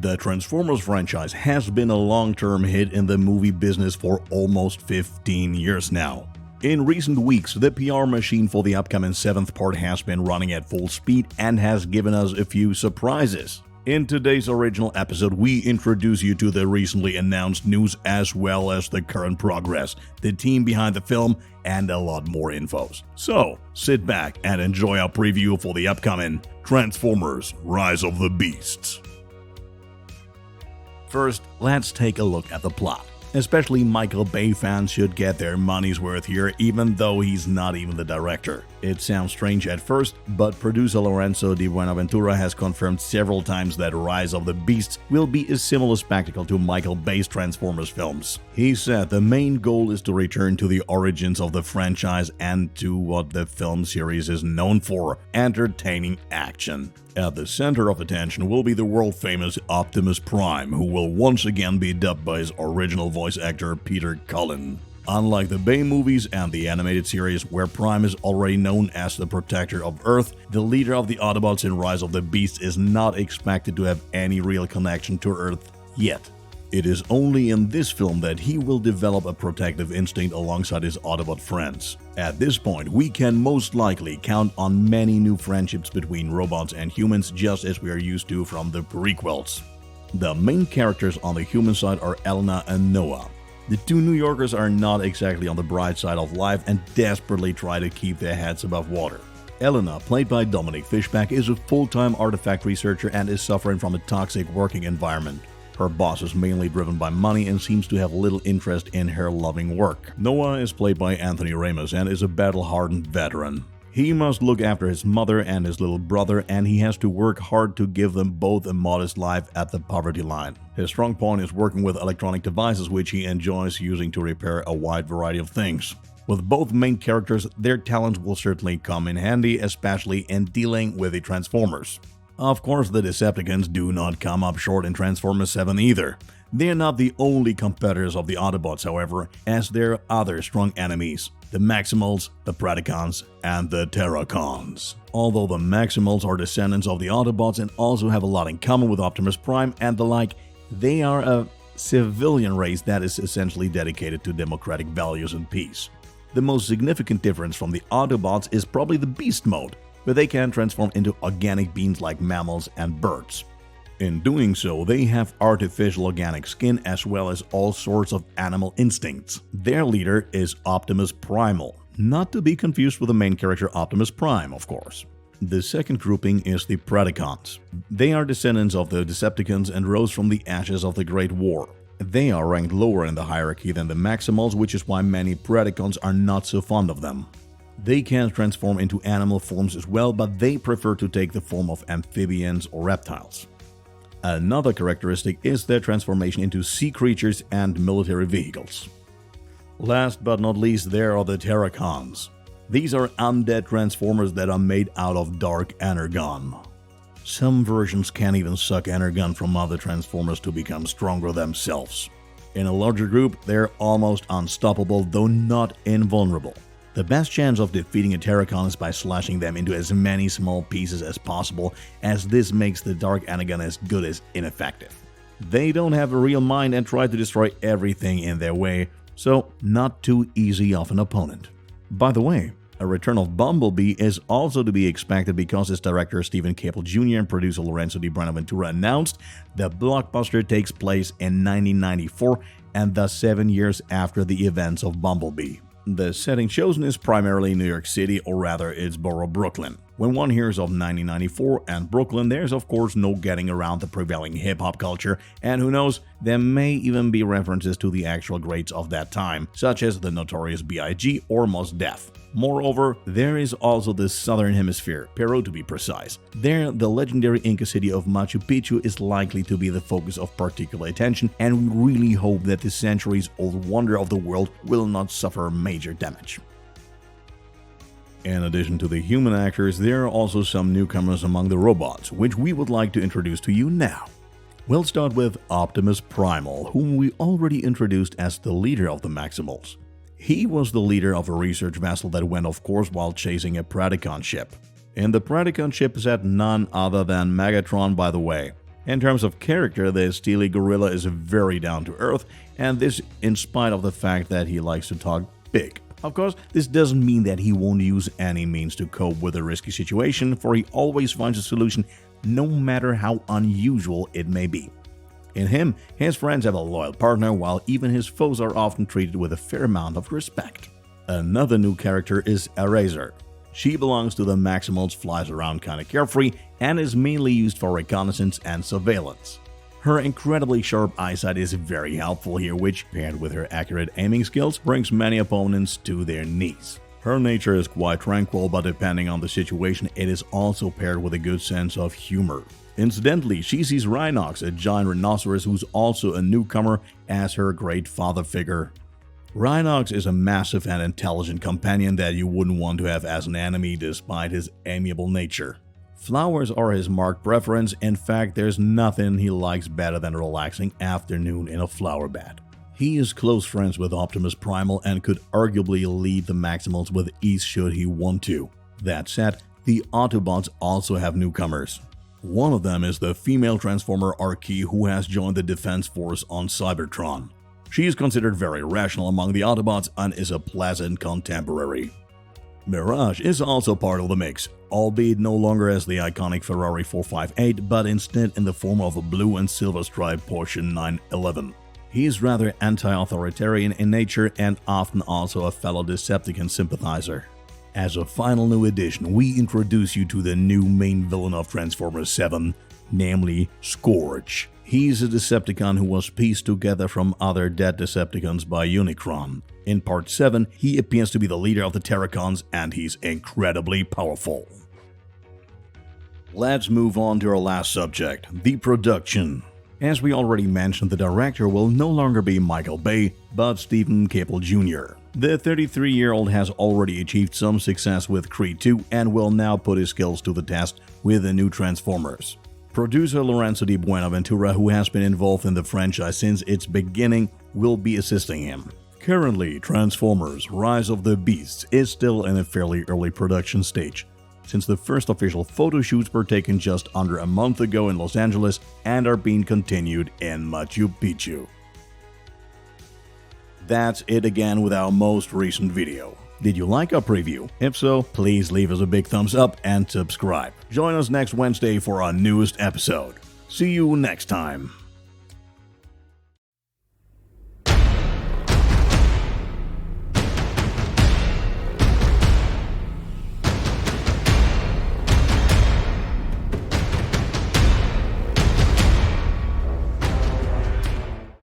The Transformers franchise has been a long-term hit in the movie business for almost 15 years now. In recent weeks, the PR machine for the upcoming 7th part has been running at full speed and has given us a few surprises. In today's original episode, we introduce you to the recently announced news as well as the current progress, the team behind the film, and a lot more infos. So, sit back and enjoy our preview for the upcoming Transformers: Rise of the Beasts. First, let's take a look at the plot. Especially Michael Bay fans should get their money's worth here, even though he's not even the director. It sounds strange at first, but producer Lorenzo Di Buenaventura has confirmed several times that Rise of the Beasts will be a similar spectacle to Michael Bay's Transformers films. He said the main goal is to return to the origins of the franchise and to what the film series is known for: entertaining action. At the center of attention will be the world-famous Optimus Prime, who will once again be dubbed by his original voice actor Peter Cullen. Unlike the Bay movies and the animated series, where Prime is already known as the protector of Earth, the leader of the Autobots in Rise of the Beasts is not expected to have any real connection to Earth yet. It is only in this film that he will develop a protective instinct alongside his Autobot friends. At this point, we can most likely count on many new friendships between robots and humans, just as we are used to from the prequels. The main characters on the human side are Elena and Noah. The two New Yorkers are not exactly on the bright side of life and desperately try to keep their heads above water. Elena, played by Dominic Fishback, is a full-time artifact researcher and is suffering from a toxic working environment. Her boss is mainly driven by money and seems to have little interest in her loving work. Noah is played by Anthony Ramos and is a battle-hardened veteran. He must look after his mother and his little brother, and he has to work hard to give them both a modest life at the poverty line. His strong point is working with electronic devices, which he enjoys using to repair a wide variety of things. With both main characters, their talents will certainly come in handy, especially in dealing with the Transformers. Of course, the Decepticons do not come up short in Transformers 7 either. They're not the only competitors of the Autobots, however, as there are other strong enemies: the Maximals, the Predacons, and the Terracons. Although the Maximals are descendants of the Autobots and also have a lot in common with Optimus Prime and the like, they are a civilian race that is essentially dedicated to democratic values and peace. The most significant difference from the Autobots is probably the Beast Mode, where they can transform into organic beings like mammals and birds. In doing so, they have artificial organic skin as well as all sorts of animal instincts. Their leader is Optimus Primal, not to be confused with the main character Optimus Prime, of course. The second grouping is the Predacons. They are descendants of the Decepticons and rose from the ashes of the Great War. They are ranked lower in the hierarchy than the Maximals, which is why many Predacons are not so fond of them. They can transform into animal forms as well, but they prefer to take the form of amphibians or reptiles. Another characteristic is their transformation into sea creatures and military vehicles. Last but not least, there are the Terracons. These are undead transformers that are made out of dark energon. Some versions can even suck energon from other transformers to become stronger themselves. In a larger group, they're almost unstoppable, though not invulnerable. The best chance of defeating a Terracon is by slashing them into as many small pieces as possible, as this makes the Dark Energon as good as ineffective. They don't have a real mind and try to destroy everything in their way, so not too easy of an opponent. By the way, a return of Bumblebee is also to be expected because its director Stephen Cable Jr. and producer Lorenzo Di Buenaventura announced the blockbuster takes place in 1994 and thus 7 years after the events of Bumblebee. The setting chosen is primarily New York City, or rather its borough Brooklyn. When one hears of 1994 and Brooklyn, there's of course no getting around the prevailing hip-hop culture, and who knows, there may even be references to the actual greats of that time, such as the Notorious B.I.G. or Mos Def. Moreover, there is also the Southern Hemisphere, Peru to be precise. There, the legendary Inca city of Machu Picchu is likely to be the focus of particular attention, and we really hope that the centuries-old wonder of the world will not suffer major damage. In addition to the human actors, there are also some newcomers among the robots, which we would like to introduce to you now. We'll start with Optimus Primal, whom we already introduced as the leader of the Maximals. He was the leader of a research vessel that went off course while chasing a Predacon ship. In the Predacon ship sat none other than Megatron, by the way. In terms of character, the steely gorilla is very down-to-earth, and this in spite of the fact that he likes to talk big. Of course, this doesn't mean that he won't use any means to cope with a risky situation, for he always finds a solution no matter how unusual it may be. In him, his friends have a loyal partner, while even his foes are often treated with a fair amount of respect. Another new character is Eraser. She belongs to the Maximals, flies around kinda carefree, and is mainly used for reconnaissance and surveillance. Her incredibly sharp eyesight is very helpful here, which, paired with her accurate aiming skills, brings many opponents to their knees. Her nature is quite tranquil, but depending on the situation, it is also paired with a good sense of humor. Incidentally, she sees Rhinox, a giant rhinoceros who's also a newcomer, as her great father figure. Rhinox is a massive and intelligent companion that you wouldn't want to have as an enemy despite his amiable nature. Flowers are his marked preference. In fact, there's nothing he likes better than a relaxing afternoon in a flower bed. He is close friends with Optimus Primal and could arguably lead the Maximals with ease should he want to. That said, the Autobots also have newcomers. One of them is the female Transformer Archie, who has joined the Defense Force on Cybertron. She is considered very rational among the Autobots and is a pleasant contemporary. Mirage is also part of the mix, albeit no longer as the iconic Ferrari 458, but instead in the form of a blue and silver striped Porsche 911. He is rather anti-authoritarian in nature and often also a fellow Decepticon sympathizer. As a final new addition, we introduce you to the new main villain of Transformers 7, namely Scourge. He's a Decepticon who was pieced together from other dead Decepticons by Unicron. In Part 7, he appears to be the leader of the Terracons, and he's incredibly powerful. Let's move on to our last subject, the production. As we already mentioned, the director will no longer be Michael Bay, but Stephen Caple Jr. The 33-year-old has already achieved some success with Creed 2 and will now put his skills to the test with the new Transformers. Producer Lorenzo Di Buenaventura, who has been involved in the franchise since its beginning, will be assisting him. Currently, Transformers: Rise of the Beasts is still in a fairly early production stage, since the first official photo shoots were taken just under a month ago in Los Angeles and are being continued in Machu Picchu. That's it again with our most recent video. Did you like our preview? If so, please leave us a big thumbs up and subscribe. Join us next Wednesday for our newest episode. See you next time.